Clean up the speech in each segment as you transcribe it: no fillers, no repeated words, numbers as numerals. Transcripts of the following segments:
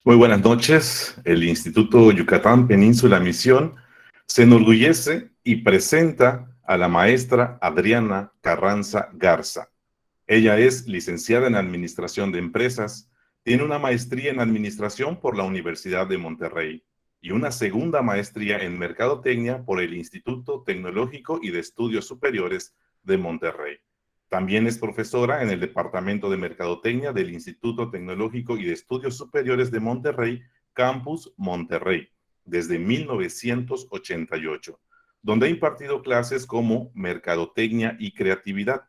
Muy buenas noches. El Instituto Yucatán Península Misión se enorgullece y presenta a la maestra Adriana Carranza Garza. Ella es licenciada en Administración de Empresas, tiene una maestría en Administración por la Universidad de Monterrey y una segunda maestría en Mercadotecnia por el Instituto Tecnológico y de Estudios Superiores de Monterrey. También es profesora en el Departamento de Mercadotecnia del Instituto Tecnológico y de Estudios Superiores de Monterrey, Campus Monterrey, desde 1988, donde ha impartido clases como Mercadotecnia y Creatividad,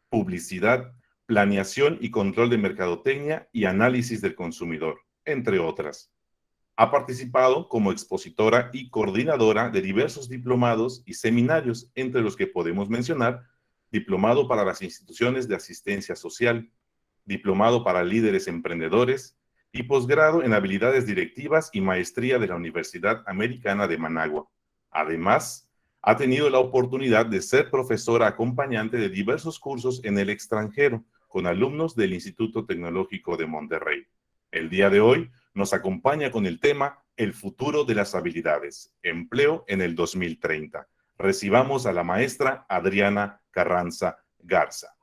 Publicidad, Planeación y Control de Mercadotecnia y Análisis del Consumidor, entre otras. Ha participado como expositora y coordinadora de diversos diplomados y seminarios, entre los que podemos mencionar Diplomado para las Instituciones de Asistencia Social, Diplomado para Líderes Emprendedores y posgrado en Habilidades Directivas y Maestría de la Universidad Americana de Managua. Además, ha tenido la oportunidad de ser profesora acompañante de diversos cursos en el extranjero con alumnos del Instituto Tecnológico de Monterrey. El día de hoy nos acompaña con el tema El futuro de las habilidades, empleo en el 2030. Recibamos a la maestra Adriana Carranza Garza.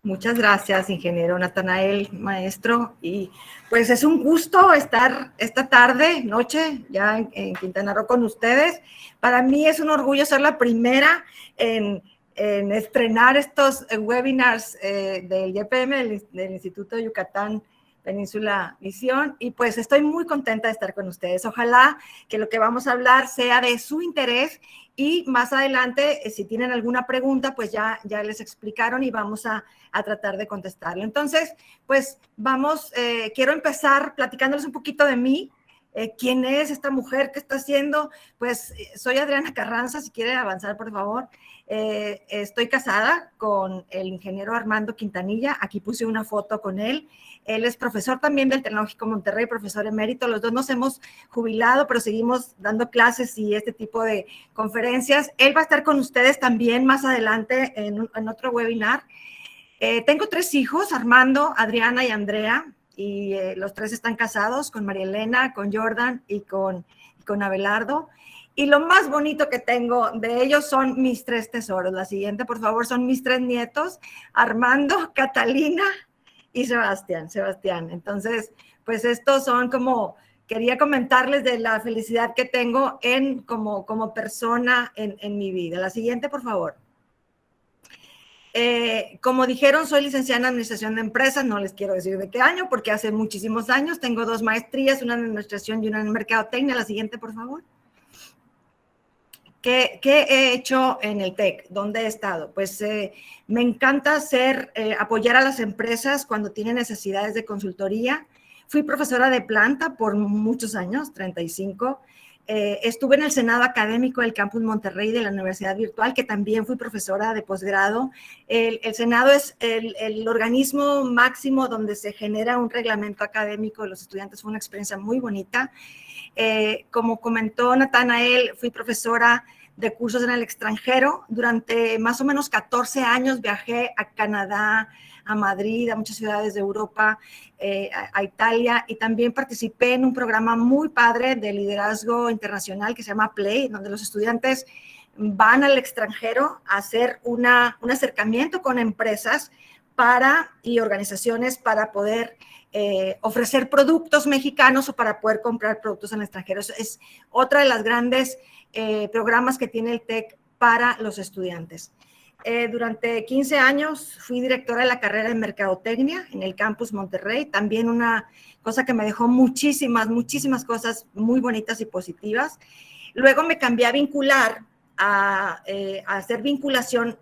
Muchas gracias, ingeniero Natanael, maestro. Y pues es un gusto estar esta tarde, noche, ya en Quintana Roo con ustedes. Para mí es un orgullo ser la primera en estrenar estos webinars del YPM, del Instituto de Yucatán Península Misión, y pues estoy muy contenta de estar con ustedes. Ojalá que lo que vamos a hablar sea de su interés y más adelante, si tienen alguna pregunta, pues ya les explicaron y vamos a tratar de contestarlo. Entonces, pues vamos, quiero empezar platicándoles un poquito de mí. ¿Quién es esta mujer? ¿Qué está haciendo? Pues soy Adriana Carranza, si quiere avanzar, por favor. Estoy casada con el ingeniero Armando Quintanilla. Aquí puse una foto con él. Él es profesor también del Tecnológico Monterrey, profesor emérito. Los dos nos hemos jubilado, pero seguimos dando clases y este tipo de conferencias. Él va a estar con ustedes también más adelante en otro webinar. Tengo 3 hijos, Armando, Adriana y Andrea, y los 3 están casados con María Elena, con Jordan y con Abelardo. Y lo más bonito que tengo de ellos son mis 3 tesoros. La siguiente, por favor, son mis 3 nietos, Armando, Catalina y Sebastián. Entonces, pues estos son como, quería comentarles de la felicidad que tengo como persona en mi vida. La siguiente, por favor. Como dijeron, soy licenciada en Administración de Empresas, no les quiero decir de qué año, porque hace muchísimos años, tengo 2 maestrías, una en Administración y una en Mercadotecnia. La siguiente, por favor. ¿Qué he hecho en el TEC? ¿Dónde he estado? Pues me encanta apoyar a las empresas cuando tienen necesidades de consultoría. Fui profesora de planta por muchos años, 35. Estuve en el Senado Académico del Campus Monterrey de la Universidad Virtual, que también fui profesora de posgrado. El Senado es el organismo máximo donde se genera un reglamento académico de los estudiantes. Fue una experiencia muy bonita. Como comentó Natanael, fui profesora de cursos en el extranjero. Durante más o menos 14 años viajé a Canadá, a Madrid, a muchas ciudades de Europa, a Italia, y también participé en un programa muy padre de liderazgo internacional que se llama Play, donde los estudiantes van al extranjero a hacer un acercamiento con empresas y organizaciones para poder ofrecer productos mexicanos o para poder comprar productos en el extranjero. Es otra de las grandes programas que tiene el TEC para los estudiantes. Durante 15 años fui directora de la carrera de Mercadotecnia en el Campus Monterrey, también una cosa que me dejó muchísimas cosas muy bonitas y positivas. Luego me cambié a vincular, a hacer vinculación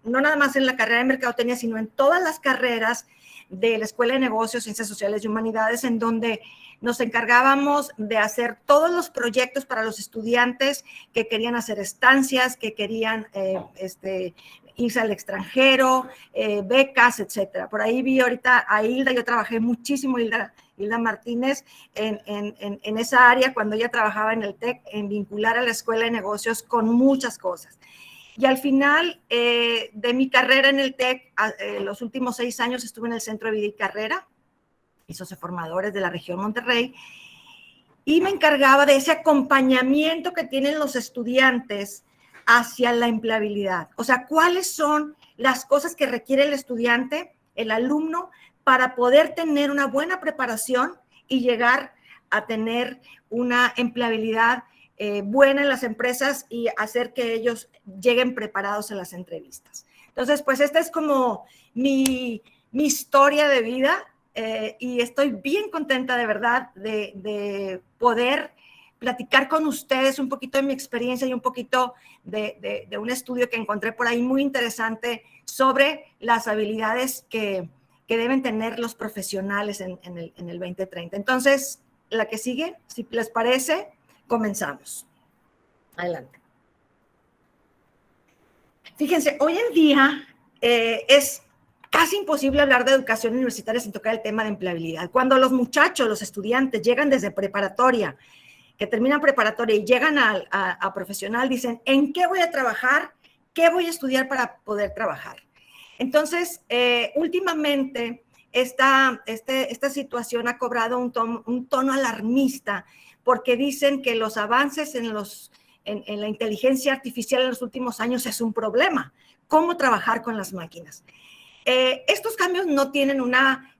no nada más en la carrera de Mercadotecnia, sino en todas las carreras de la Escuela de Negocios, Ciencias Sociales y Humanidades, en donde nos encargábamos de hacer todos los proyectos para los estudiantes que querían hacer estancias, que querían irse al extranjero, becas, etcétera. Por ahí vi ahorita a Hilda, yo trabajé muchísimo, Hilda Martínez, en esa área cuando ella trabajaba en el TEC, en vincular a la Escuela de Negocios con muchas cosas. Y al final de mi carrera en el TEC, los últimos 6 años estuve en el Centro de Vida y Carrera, y socioformadores de la región Monterrey, y me encargaba de ese acompañamiento que tienen los estudiantes hacia la empleabilidad. O sea, ¿cuáles son las cosas que requiere el estudiante, el alumno, para poder tener una buena preparación y llegar a tener una empleabilidad buena en las empresas y hacer que ellos lleguen preparados a las entrevistas? Entonces, pues esta es como mi historia de vida, y estoy bien contenta de verdad de poder platicar con ustedes un poquito de mi experiencia y un poquito de un estudio que encontré por ahí muy interesante sobre las habilidades que deben tener los profesionales en el 2030. Entonces, la que sigue, si les parece, comenzamos. Adelante. Fíjense, hoy en día es casi imposible hablar de educación universitaria sin tocar el tema de empleabilidad. Cuando los muchachos, los estudiantes llegan desde preparatoria, que terminan preparatoria y llegan a profesional, dicen, ¿en qué voy a trabajar? ¿Qué voy a estudiar para poder trabajar? Entonces, últimamente, esta situación ha cobrado un tono alarmista, porque dicen que los avances en la inteligencia artificial en los últimos años es un problema. ¿Cómo trabajar con las máquinas? Estos cambios no tienen una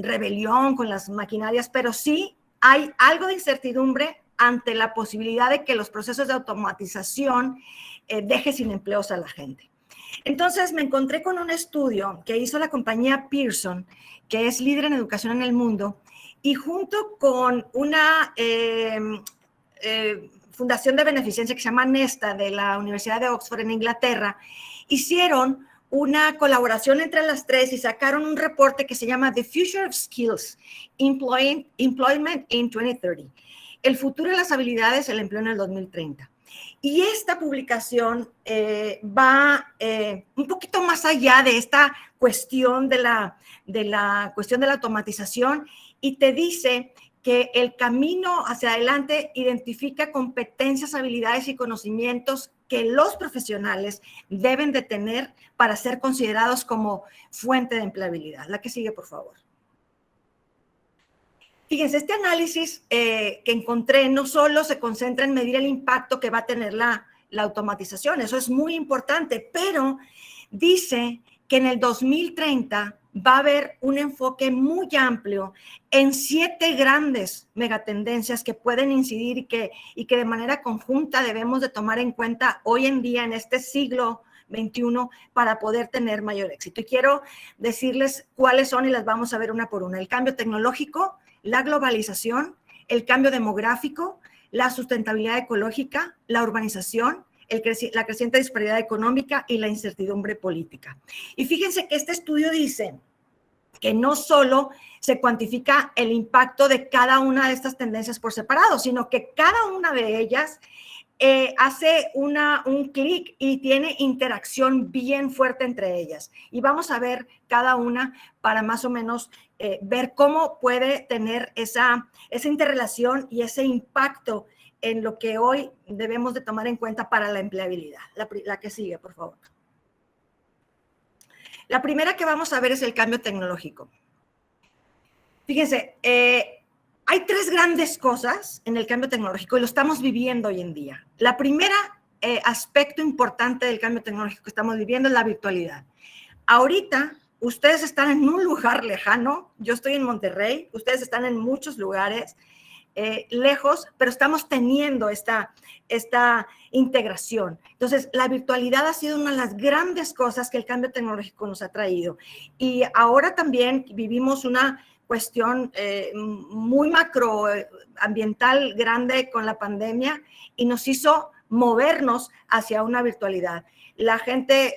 rebelión con las maquinarias, pero sí hay algo de incertidumbre ante la posibilidad de que los procesos de automatización dejen sin empleos a la gente. Entonces me encontré con un estudio que hizo la compañía Pearson, que es líder en educación en el mundo, y junto con una fundación de beneficencia que se llama Nesta de la Universidad de Oxford en Inglaterra, hicieron una colaboración entre las tres y sacaron un reporte que se llama The Future of Skills, Employment in 2030. El futuro de las habilidades, el empleo en el 2030. Y esta publicación va un poquito más allá de esta cuestión de la cuestión de la automatización, y te dice que el camino hacia adelante identifica competencias, habilidades y conocimientos que los profesionales deben de tener para ser considerados como fuente de empleabilidad. La que sigue, por favor. Fíjense, este análisis que encontré no solo se concentra en medir el impacto que va a tener la automatización, eso es muy importante, pero dice que en el 2030 va a haber un enfoque muy amplio en 7 grandes megatendencias que pueden incidir y que de manera conjunta debemos de tomar en cuenta hoy en día en este siglo XXI para poder tener mayor éxito. Y quiero decirles cuáles son y las vamos a ver una por una. El cambio tecnológico, la globalización, el cambio demográfico, la sustentabilidad ecológica, la urbanización, la creciente disparidad económica y la incertidumbre política. Y fíjense que este estudio dice que no solo se cuantifica el impacto de cada una de estas tendencias por separado, sino que cada una de ellas hace un clic y tiene interacción bien fuerte entre ellas. Y vamos a ver cada una para más o menos ver cómo puede tener esa interrelación y ese impacto en lo que hoy debemos de tomar en cuenta para la empleabilidad. La que sigue, por favor. La primera que vamos a ver es el cambio tecnológico. Fíjense, hay 3 grandes cosas en el cambio tecnológico y lo estamos viviendo hoy en día. La primera aspecto importante del cambio tecnológico que estamos viviendo es la virtualidad. Ahorita, ustedes están en un lugar lejano, yo estoy en Monterrey, ustedes están en muchos lugares lejos, pero estamos teniendo esta integración. Entonces, la virtualidad ha sido una de las grandes cosas que el cambio tecnológico nos ha traído. Y ahora también vivimos una cuestión muy macroambiental grande con la pandemia y nos hizo movernos hacia una virtualidad. La gente,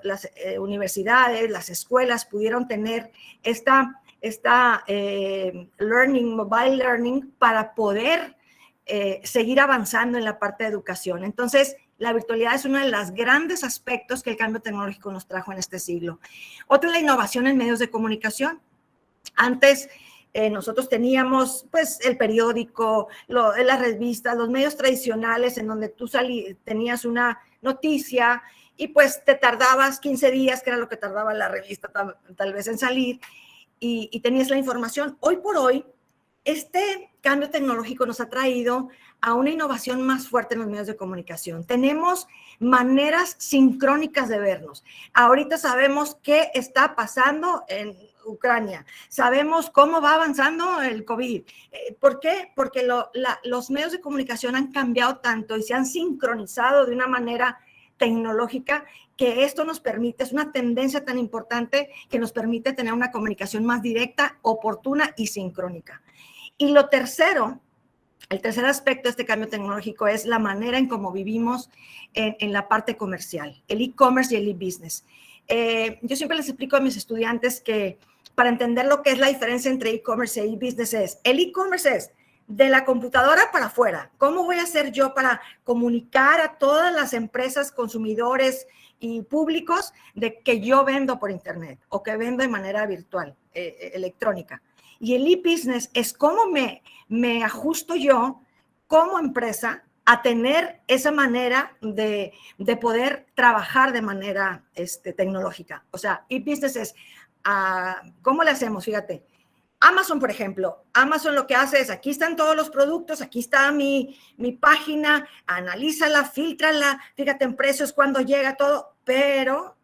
las universidades, las escuelas pudieron tener esta mobile learning para poder seguir avanzando en la parte de educación. Entonces, la virtualidad es uno de los grandes aspectos que el cambio tecnológico nos trajo en este siglo. Otra es la innovación en medios de comunicación. Antes nosotros teníamos pues el periódico, las revistas, los medios tradicionales en donde tú tenías una noticia y pues te tardabas 15 días, que era lo que tardaba la revista tal vez en salir. y tenías la información. Hoy por hoy, este cambio tecnológico nos ha traído a una innovación más fuerte en los medios de comunicación. Tenemos maneras sincrónicas de vernos. Ahorita sabemos qué está pasando en Ucrania. Sabemos cómo va avanzando el COVID. ¿Por qué? Porque los medios de comunicación han cambiado tanto y se han sincronizado de una manera tecnológica que esto nos permite, es una tendencia tan importante que nos permite tener una comunicación más directa, oportuna y sincrónica. Y lo tercero, el tercer aspecto de este cambio tecnológico es la manera en cómo vivimos en la parte comercial, el e-commerce y el e-business. Yo siempre les explico a mis estudiantes que para entender lo que es la diferencia entre e-commerce e e-business es, el e-commerce es de la computadora para afuera. ¿Cómo voy a hacer yo para comunicar a todas las empresas, consumidores y públicos de que yo vendo por internet o que vendo de manera virtual, electrónica? Y el e-business es cómo me ajusto yo como empresa a tener esa manera de poder trabajar de manera tecnológica. O sea, e-business es, ¿cómo le hacemos? Fíjate, Amazon, por ejemplo, Amazon lo que hace es, aquí están todos los productos, aquí está mi página, analízala, fíltrala, fíjate en precios, cuándo llega todo, pero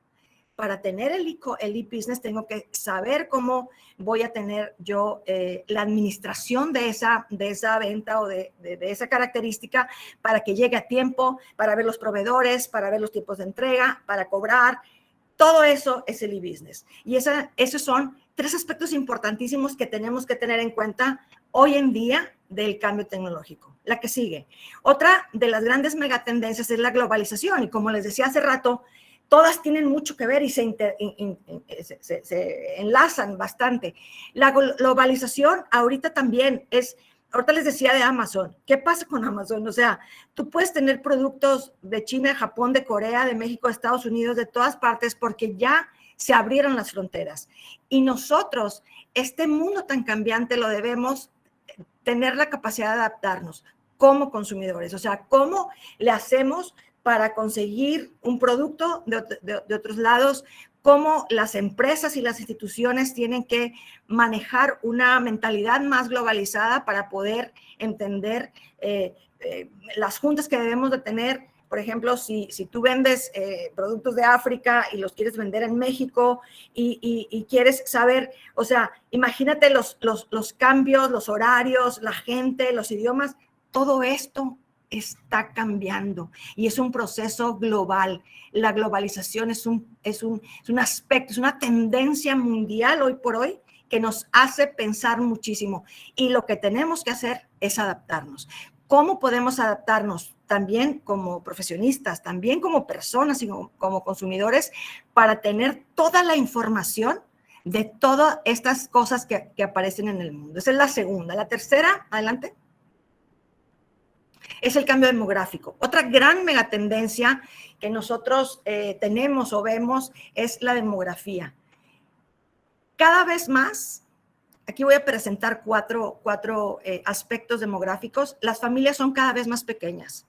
para tener el e-business tengo que saber cómo voy a tener yo la administración de esa venta o de esa característica para que llegue a tiempo, para ver los proveedores, para ver los tiempos de entrega, para cobrar. Todo eso es el e-business. Y esos son 3 aspectos importantísimos que tenemos que tener en cuenta hoy en día del cambio tecnológico. La que sigue. Otra de las grandes megatendencias es la globalización. Y como les decía hace rato, todas tienen mucho que ver y se enlazan bastante. La globalización ahorita también es, ahorita les decía de Amazon. ¿Qué pasa con Amazon? O sea, tú puedes tener productos de China, de Japón, de Corea, de México, de Estados Unidos, de todas partes, porque ya se abrieron las fronteras. Y nosotros, este mundo tan cambiante, lo debemos tener la capacidad de adaptarnos como consumidores. O sea, ¿cómo le hacemos para conseguir un producto de otros lados? Cómo las empresas y las instituciones tienen que manejar una mentalidad más globalizada para poder entender las juntas que debemos de tener. Por ejemplo, si tú vendes productos de África y los quieres vender en México y quieres saber, o sea, imagínate los cambios, los horarios, la gente, los idiomas, todo esto está cambiando y es un proceso global. La globalización es un aspecto, es una tendencia mundial hoy por hoy que nos hace pensar muchísimo y lo que tenemos que hacer es adaptarnos. ¿Cómo podemos adaptarnos? También como profesionistas, también como personas y como consumidores para tener toda la información de todas estas cosas que aparecen en el mundo. Esa es la segunda. La tercera, adelante, es el cambio demográfico. Otra gran megatendencia que nosotros tenemos o vemos es la demografía. Cada vez más, aquí voy a presentar cuatro aspectos demográficos. Las familias son cada vez más pequeñas.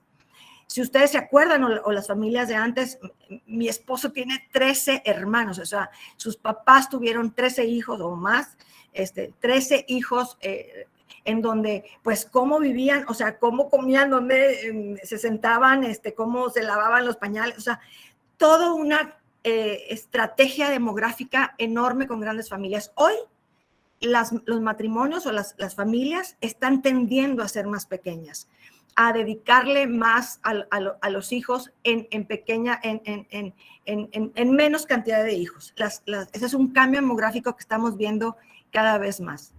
Si ustedes se acuerdan, o las familias de antes, mi esposo tiene 13 hermanos, o sea, sus papás tuvieron 13 hijos o más, 13 hijos en donde, pues, cómo vivían, o sea, cómo comían, dónde se sentaban, cómo se lavaban los pañales, o sea, toda una estrategia demográfica enorme con grandes familias. Hoy, los matrimonios o las familias están tendiendo a ser más pequeñas, a dedicarle más a los hijos en menos cantidad de hijos. Ese es un cambio demográfico que estamos viendo cada vez más.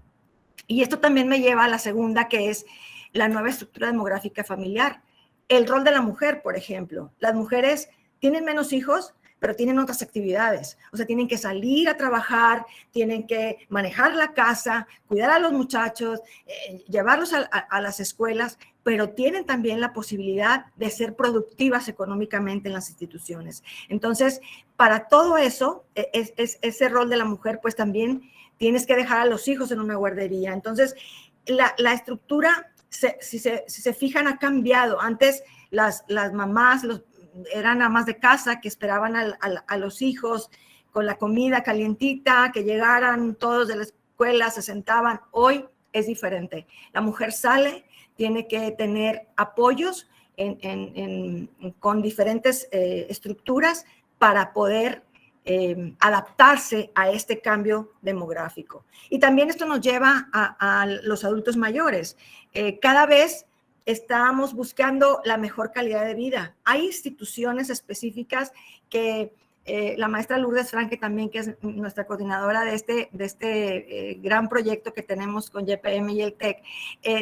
Y esto también me lleva a la segunda, que es la nueva estructura demográfica familiar. El rol de la mujer, por ejemplo. Las mujeres tienen menos hijos, pero tienen otras actividades. O sea, tienen que salir a trabajar, tienen que manejar la casa, cuidar a los muchachos, llevarlos a las escuelas, pero tienen también la posibilidad de ser productivas económicamente en las instituciones. Entonces, para todo eso, ese rol de la mujer, pues también tienes que dejar a los hijos en una guardería. Entonces, la estructura, si se fijan, ha cambiado. Antes, las mamás, eran amas de casa que esperaban a los hijos con la comida calientita, que llegaran todos escuela, se sentaban. Hoy es diferente. La mujer sale, tiene que tener apoyos con diferentes estructuras para poder adaptarse a este cambio demográfico. Y también esto nos lleva a los adultos mayores. Cada vez estamos buscando la mejor calidad de vida. Hay instituciones específicas que la maestra Lourdes Franque también, que es nuestra coordinadora de este gran proyecto que tenemos con YPM y el TEC,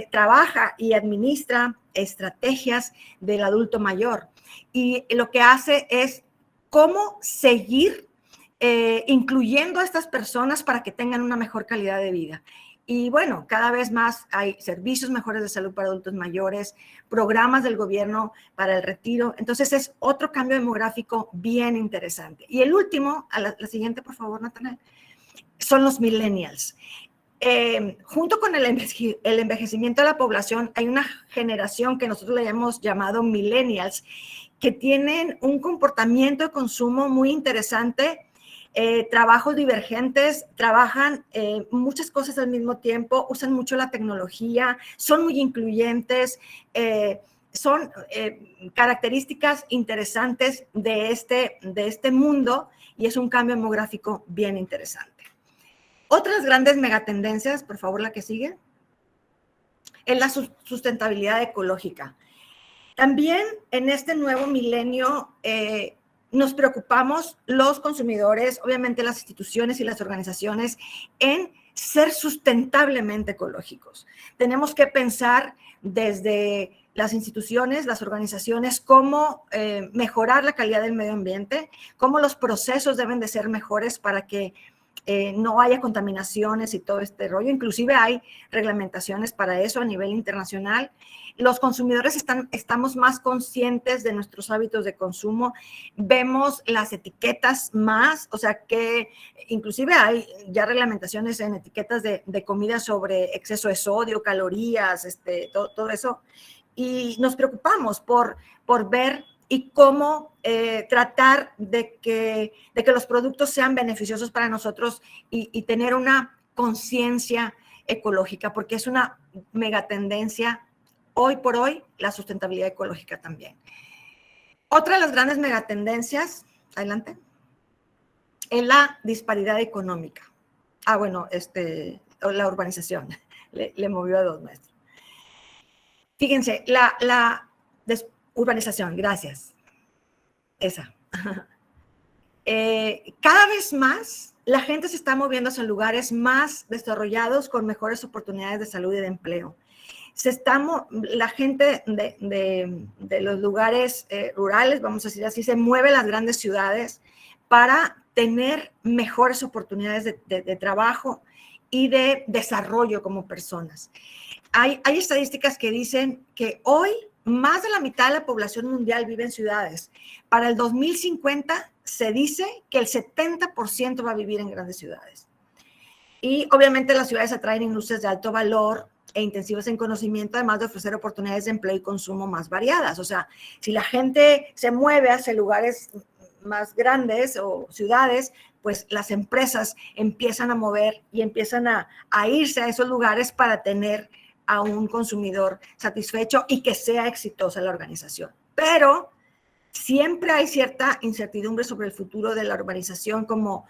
trabaja y administra estrategias del adulto mayor. Y lo que hace es cómo seguir incluyendo a estas personas para que tengan una mejor calidad de vida. Y bueno, cada vez más hay servicios mejores de salud para adultos mayores, programas del gobierno para el retiro. Entonces es otro cambio demográfico bien interesante. Y el último, la siguiente, por favor, Natanael, son los millennials. Junto con el envejecimiento de la población, hay una generación que nosotros le hemos llamado millennials, que tienen un comportamiento de consumo muy interesante, trabajos divergentes, trabajan muchas cosas al mismo tiempo, usan mucho la tecnología, son muy incluyentes, son características interesantes de este mundo, y es un cambio demográfico bien interesante. Otras grandes megatendencias, por favor, la que sigue, es la sustentabilidad ecológica. También en este nuevo milenio nos preocupamos los consumidores, obviamente las instituciones y las organizaciones, en ser sustentablemente ecológicos. Tenemos que pensar desde las instituciones, las organizaciones, cómo mejorar la calidad del medio ambiente, cómo los procesos deben de ser mejores para que no haya contaminaciones y todo este rollo. Inclusive hay reglamentaciones para eso a nivel internacional. Los consumidores estamos más conscientes de nuestros hábitos de consumo, vemos las etiquetas más, o sea que inclusive hay ya reglamentaciones en etiquetas de comida sobre exceso de sodio, calorías, todo eso, y nos preocupamos por ver y cómo tratar de que los productos sean beneficiosos para nosotros y tener una conciencia ecológica, porque es una megatendencia hoy por hoy, la sustentabilidad ecológica también. Otra de las grandes megatendencias, adelante, es la disparidad económica. Bueno, la urbanización, le movió a 2 maestros. Fíjense, la urbanización, gracias. Esa. Cada vez más la gente se está moviendo hacia lugares más desarrollados con mejores oportunidades de salud y de empleo. La gente de los lugares rurales, vamos a decir así, se mueve a las grandes ciudades para tener mejores oportunidades de trabajo y de desarrollo como personas. Hay estadísticas que dicen que hoy más de la mitad de la población mundial vive en ciudades. Para el 2050 se dice que el 70% va a vivir en grandes ciudades. Y obviamente las ciudades atraen industrias de alto valor e intensivas en conocimiento, además de ofrecer oportunidades de empleo y consumo más variadas. O sea, si la gente se mueve hacia lugares más grandes o ciudades, pues las empresas empiezan a mover y empiezan a irse a esos lugares para tener a un consumidor satisfecho y que sea exitosa la organización. Pero siempre hay cierta incertidumbre sobre el futuro de la urbanización, como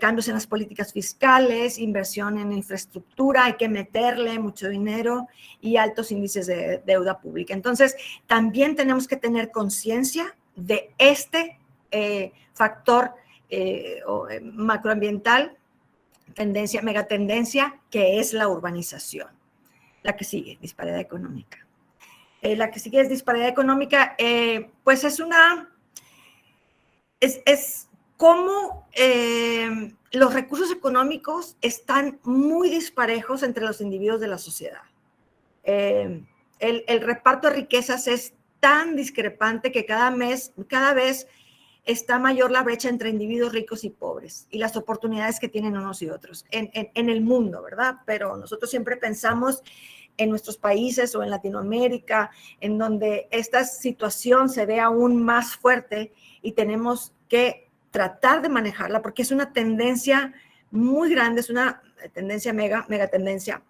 cambios en las políticas fiscales, inversión en infraestructura, hay que meterle mucho dinero y altos índices de deuda pública. Entonces, también tenemos que tener conciencia de este factor macroambiental, megatendencia, que es la urbanización. La que sigue, disparidad económica. La que sigue es disparidad económica, pues es como los recursos económicos están muy disparejos entre los individuos de la sociedad. El reparto de riquezas es tan discrepante que cada vez está mayor la brecha entre individuos ricos y pobres y las oportunidades que tienen unos y otros en el mundo, ¿verdad? Pero nosotros siempre pensamos en nuestros países o en Latinoamérica, en donde esta situación se ve aún más fuerte y tenemos que tratar de manejarla porque es una tendencia muy grande, es una tendencia megatendencia,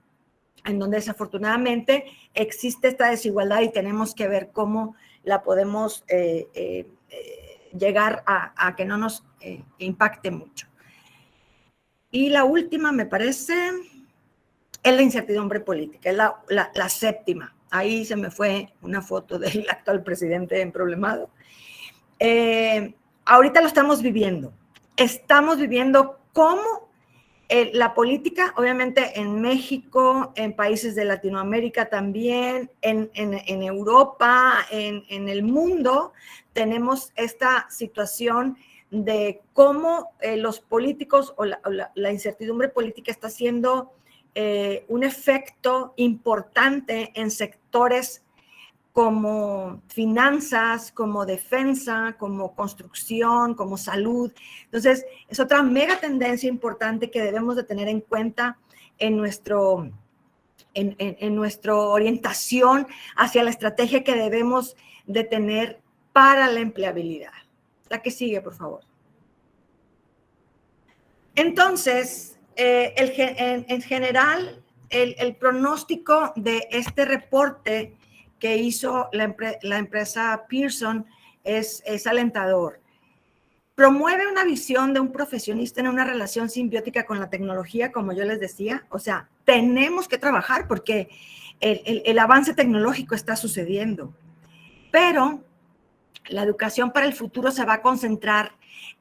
en donde desafortunadamente existe esta desigualdad y tenemos que ver cómo la podemos llegar a que no nos impacte mucho. Y la última, me parece, es la incertidumbre política, es la séptima. Ahí se me fue una foto del actual presidente emproblemado. Ahorita lo estamos viviendo. Estamos viviendo cómo la política, obviamente en México, en países de Latinoamérica también, en Europa, en el mundo, tenemos esta situación de cómo los políticos o la incertidumbre política está haciendo un efecto importante en sectores como finanzas, como defensa, como construcción, como salud. Entonces, es otra mega tendencia importante que debemos de tener en cuenta en nuestra orientación hacia la estrategia que debemos de tener para la empleabilidad. La que sigue, por favor. Entonces, en general, el pronóstico de este reporte que hizo la empresa Pearson es alentador. Promueve una visión de un profesionista en una relación simbiótica con la tecnología, como yo les decía. O sea, tenemos que trabajar porque el avance tecnológico está sucediendo. Pero la educación para el futuro se va a concentrar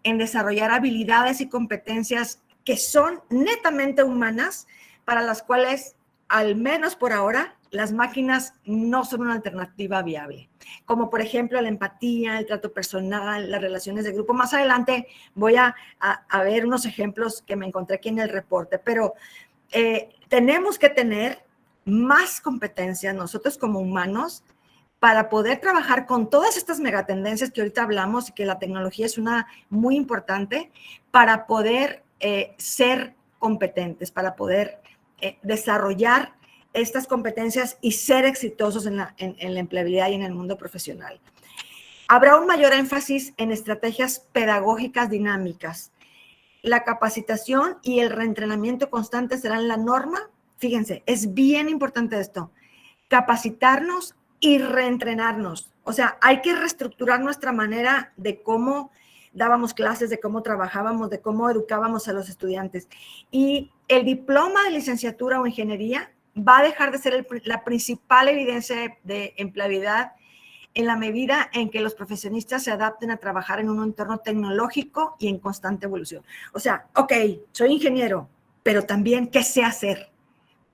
en desarrollar habilidades y competencias que son netamente humanas, para las cuales, al menos por ahora, las máquinas no son una alternativa viable, como por ejemplo la empatía, el trato personal, las relaciones de grupo. Más adelante voy a ver unos ejemplos que me encontré aquí en el reporte, pero tenemos que tener más competencias nosotros como humanos para poder trabajar con todas estas megatendencias que ahorita hablamos y que la tecnología es una muy importante, para poder ser competentes, para poder desarrollar estas competencias y ser exitosos en la empleabilidad y en el mundo profesional. Habrá un mayor énfasis en estrategias pedagógicas dinámicas. La capacitación y el reentrenamiento constante serán la norma. Fíjense, es bien importante esto. Capacitarnos y reentrenarnos. O sea, hay que reestructurar nuestra manera de cómo dábamos clases, de cómo trabajábamos, de cómo educábamos a los estudiantes. Y el diploma de licenciatura o ingeniería va a dejar de ser la principal evidencia de empleabilidad en la medida en que los profesionistas se adapten a trabajar en un entorno tecnológico y en constante evolución. O sea, ok, soy ingeniero, pero también, ¿qué sé hacer?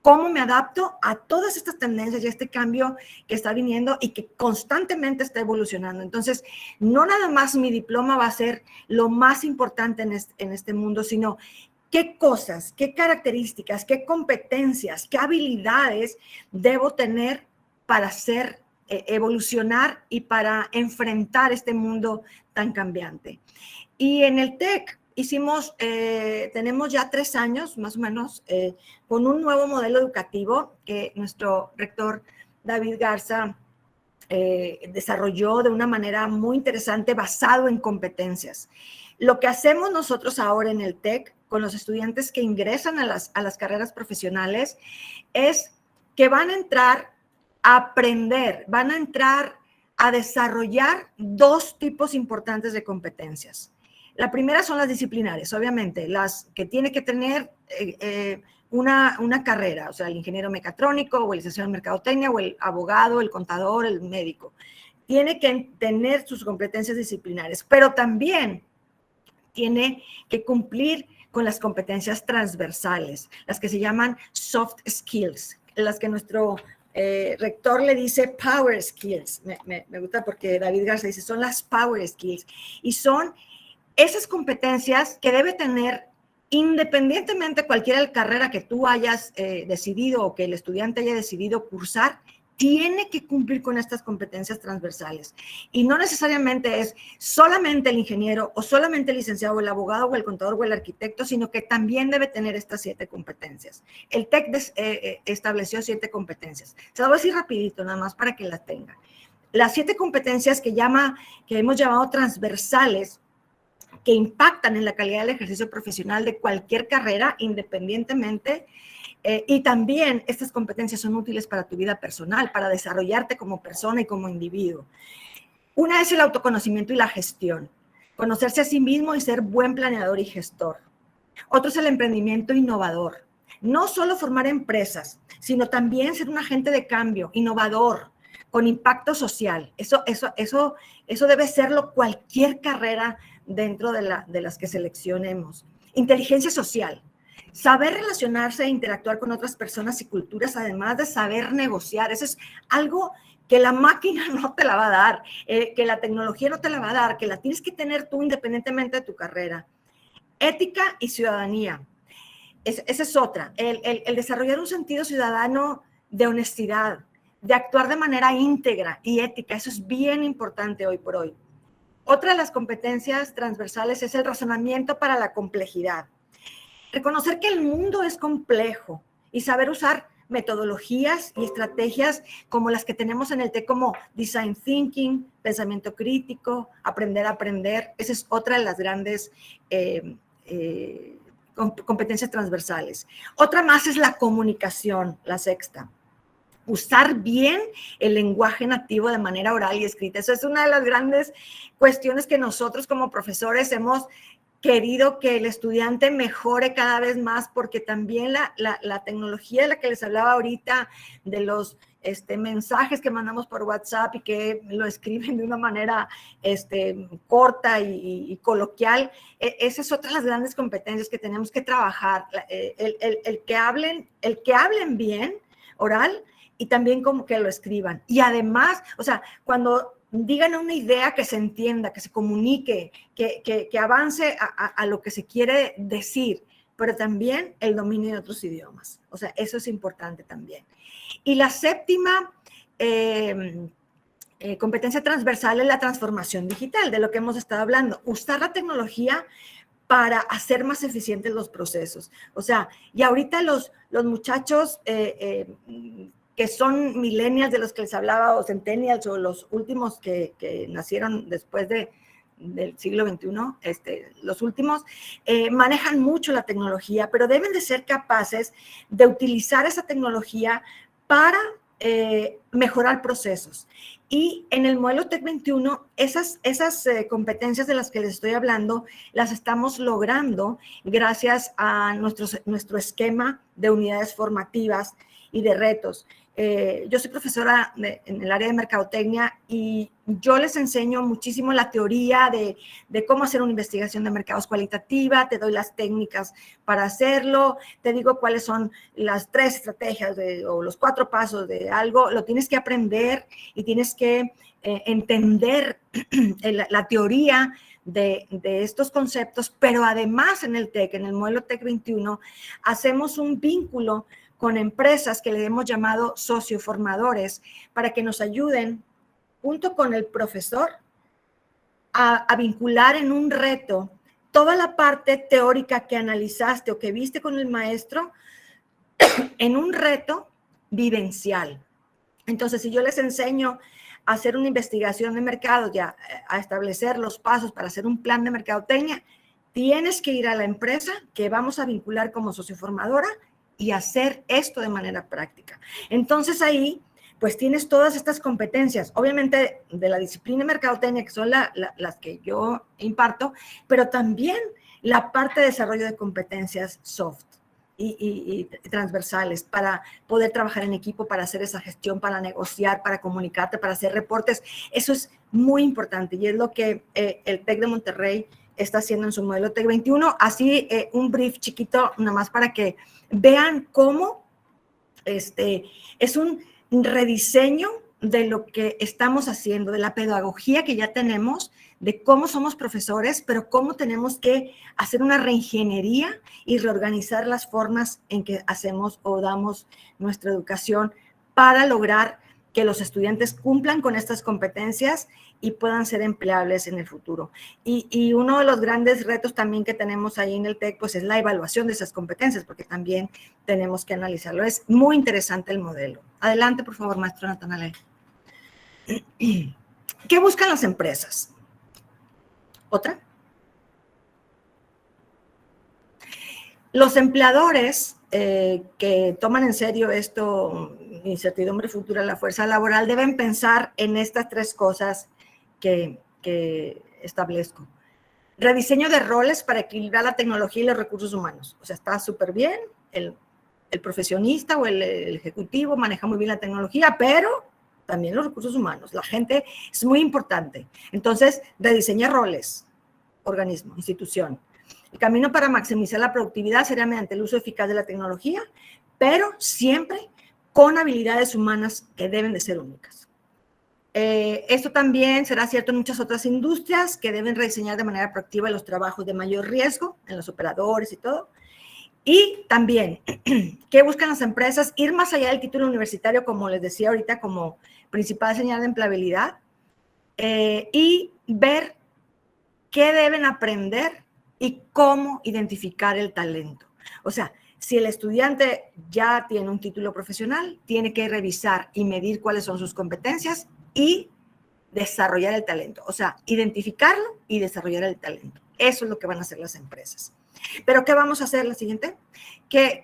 ¿Cómo me adapto a todas estas tendencias y a este cambio que está viniendo y que constantemente está evolucionando? Entonces, no nada más mi diploma va a ser lo más importante en este mundo, sino qué cosas, qué características, qué competencias, qué habilidades debo tener para evolucionar y para enfrentar este mundo tan cambiante. Y en el TEC tenemos ya 3 años más o menos con un nuevo modelo educativo que nuestro rector David Garza desarrolló de una manera muy interesante, basado en competencias. Lo que hacemos nosotros ahora en el TEC con los estudiantes que ingresan a las carreras profesionales es que van a entrar a aprender, van a entrar a desarrollar 2 tipos importantes de competencias. La primera son las disciplinares, obviamente, las que tiene que tener una carrera, o sea, el ingeniero mecatrónico o el licenciado en mercadotecnia o el abogado, el contador, el médico. Tiene que tener sus competencias disciplinares, pero también tiene que cumplir con las competencias transversales, las que se llaman soft skills, las que nuestro rector le dice power skills. Me gusta porque David Garza dice, son las power skills, y son esas competencias que debe tener independientemente cualquier carrera que tú hayas decidido o que el estudiante haya decidido cursar, tiene que cumplir con estas competencias transversales. Y no necesariamente es solamente el ingeniero o solamente el licenciado o el abogado o el contador o el arquitecto, sino que también debe tener estas 7 competencias. El TEC estableció 7 competencias. Se lo voy a decir rapidito, nada más para que las tenga. Las 7 competencias que hemos llamado transversales que impactan en la calidad del ejercicio profesional de cualquier carrera, independientemente. Y también estas competencias son útiles para tu vida personal, para desarrollarte como persona y como individuo. Una es el autoconocimiento y la gestión. Conocerse a sí mismo y ser buen planeador y gestor. Otro es el emprendimiento innovador. No solo formar empresas, sino también ser un agente de cambio, innovador, con impacto social. Eso debe serlo cualquier carrera dentro de las que seleccionemos. Inteligencia social. Saber relacionarse e interactuar con otras personas y culturas, además de saber negociar. Eso es algo que la máquina no te la va a dar, que la tecnología no te la va a dar, que la tienes que tener tú independientemente de tu carrera. Ética y ciudadanía. Esa es otra. El desarrollar un sentido ciudadano de honestidad, de actuar de manera íntegra y ética. Eso es bien importante hoy por hoy. Otra de las competencias transversales es el razonamiento para la complejidad. Reconocer que el mundo es complejo y saber usar metodologías y estrategias como las que tenemos en el TEC, como design thinking, pensamiento crítico, aprender a aprender. Esa es otra de las grandes competencias transversales. Otra más es la comunicación, la sexta. Usar bien el lenguaje nativo de manera oral y escrita. Eso es una de las grandes cuestiones que nosotros como profesores hemos querido que el estudiante mejore cada vez más, porque también la tecnología de la que les hablaba ahorita, de los mensajes que mandamos por WhatsApp y que lo escriben de una manera corta y coloquial, esa es otra de las grandes competencias que tenemos que trabajar, el que hablen bien, oral, y también como que lo escriban. Y además, o sea, cuando digan una idea, que se entienda, que se comunique, que avance a lo que se quiere decir, pero también el dominio de otros idiomas. O sea, eso es importante también. Y la séptima competencia transversal es la transformación digital, de lo que hemos estado hablando. Usar la tecnología para hacer más eficientes los procesos. O sea, y ahorita los muchachos que son millennials de los que les hablaba, o centennials, o los últimos que nacieron después del siglo XXI, los últimos, manejan mucho la tecnología, pero deben de ser capaces de utilizar esa tecnología para mejorar procesos. Y en el modelo TEC 21, esas competencias de las que les estoy hablando, las estamos logrando gracias a nuestro esquema de unidades formativas y de retos. Yo soy profesora en el área de mercadotecnia y yo les enseño muchísimo la teoría de cómo hacer una investigación de mercados cualitativa, te doy las técnicas para hacerlo, te digo cuáles son las 3 estrategias o los 4 pasos de algo, lo tienes que aprender y tienes que entender la teoría de estos conceptos, pero además en el TEC, en el modelo TEC 21, hacemos un vínculo con empresas que le hemos llamado socioformadores para que nos ayuden junto con el profesor a vincular en un reto toda la parte teórica que analizaste o que viste con el maestro en un reto vivencial. Entonces, si yo les enseño a hacer una investigación de mercado, ya a establecer los pasos para hacer un plan de mercadotecnia, tienes que ir a la empresa que vamos a vincular como socioformadora y hacer esto de manera práctica. Entonces ahí, pues tienes todas estas competencias, obviamente de la disciplina de mercadotecnia, que son las que yo imparto, pero también la parte de desarrollo de competencias soft y transversales para poder trabajar en equipo, para hacer esa gestión, para negociar, para comunicarte, para hacer reportes. Eso es muy importante y es lo que el TEC de Monterrey está haciendo en su modelo TEC 21. Así un brief chiquito, nada más para que vean cómo es un rediseño de lo que estamos haciendo, de la pedagogía que ya tenemos, de cómo somos profesores, pero cómo tenemos que hacer una reingeniería y reorganizar las formas en que hacemos o damos nuestra educación para lograr que los estudiantes cumplan con estas competencias y puedan ser empleables en el futuro. Y uno de los grandes retos también que tenemos ahí en el TEC, pues es la evaluación de esas competencias, porque también tenemos que analizarlo. Es muy interesante el modelo. Adelante, por favor, maestro Natanael. ¿Qué buscan las empresas? ¿Otra? Los empleadores que toman en serio esto, incertidumbre futura, la fuerza laboral, deben pensar en estas tres cosas que establezco. Rediseño de roles para equilibrar la tecnología y los recursos humanos. O sea, está súper bien, el profesionista o el ejecutivo maneja muy bien la tecnología, pero también los recursos humanos. La gente es muy importante. Entonces, rediseña roles, organismo, institución. El camino para maximizar la productividad será mediante el uso eficaz de la tecnología, pero siempre con habilidades humanas que deben de ser únicas. Esto también será cierto en muchas otras industrias que deben rediseñar de manera proactiva los trabajos de mayor riesgo, en los operadores y todo. Y también, ¿qué buscan las empresas? Ir más allá del título universitario, como les decía ahorita, como principal señal de empleabilidad, y ver qué deben aprender y cómo identificar el talento. O sea, si el estudiante ya tiene un título profesional, tiene que revisar y medir cuáles son sus competencias y desarrollar el talento. O sea, identificarlo y desarrollar el talento. Eso es lo que van a hacer las empresas. Pero, ¿qué vamos a hacer la siguiente? ¿Qué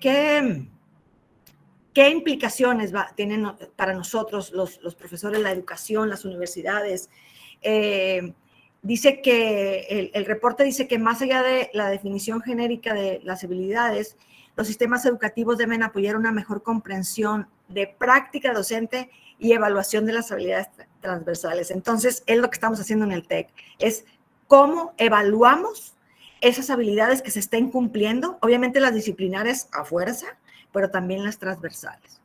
implicaciones tienen para nosotros los profesores, la educación, las universidades? Dice que el reporte dice que más allá de la definición genérica de las habilidades, los sistemas educativos deben apoyar una mejor comprensión de práctica docente y evaluación de las habilidades transversales. Entonces, es lo que estamos haciendo en el TEC, es cómo evaluamos esas habilidades que se estén cumpliendo, obviamente las disciplinares a fuerza, pero también las transversales.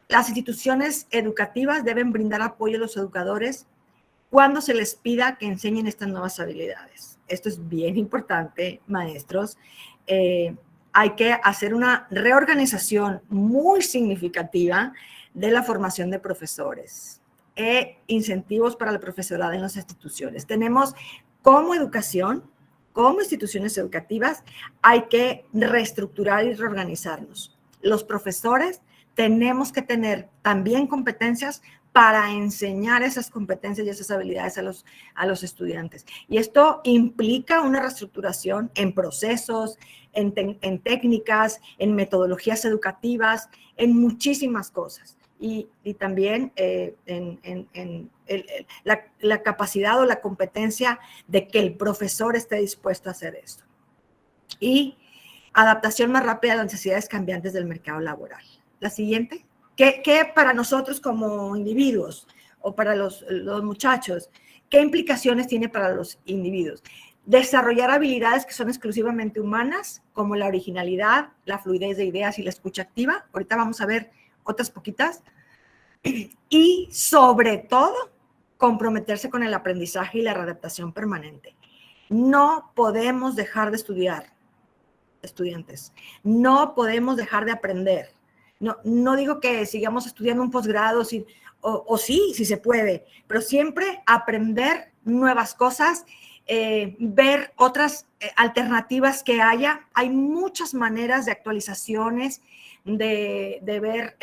Las instituciones educativas deben brindar apoyo a los educadores cuando se les pida que enseñen estas nuevas habilidades. Esto es bien importante, maestros. Hay que hacer una reorganización muy significativa de la formación de profesores e incentivos para el profesorado en las instituciones. Tenemos como educación, como instituciones educativas, hay que reestructurar y reorganizarnos. Los profesores tenemos que tener también competencias para enseñar esas competencias y esas habilidades a los estudiantes. Y esto implica una reestructuración en procesos, en técnicas, en metodologías educativas, en muchísimas cosas. Y también en la capacidad o la competencia de que el profesor esté dispuesto a hacer esto. Y adaptación más rápida a las necesidades cambiantes del mercado laboral. La siguiente. ¿Qué para nosotros como individuos o para los muchachos, qué implicaciones tiene para los individuos? Desarrollar habilidades que son exclusivamente humanas, como la originalidad, la fluidez de ideas y la escucha activa. Ahorita vamos a ver otras poquitas. Y sobre todo, comprometerse con el aprendizaje y la readaptación permanente. No podemos dejar de estudiar, estudiantes. No podemos dejar de aprender. No digo que sigamos estudiando un posgrado, o sí, si se puede, pero siempre aprender nuevas cosas, ver otras alternativas que haya. Hay muchas maneras de actualizaciones, de ver,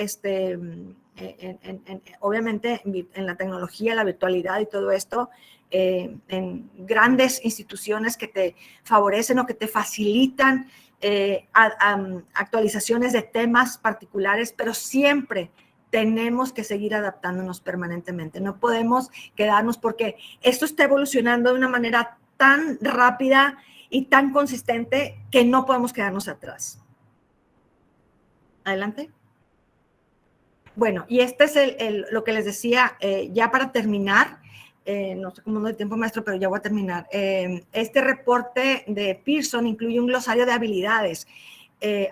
obviamente, en la tecnología, la virtualidad y todo esto, en grandes instituciones que te favorecen o que te facilitan actualizaciones de temas particulares, pero siempre tenemos que seguir adaptándonos permanentemente. No podemos quedarnos porque esto está evolucionando de una manera tan rápida y tan consistente que no podemos quedarnos atrás. Adelante. Bueno, y este es lo que les decía, ya para terminar, no sé cómo no hay tiempo, maestro, pero ya voy a terminar. Este reporte de Pearson incluye un glosario de habilidades.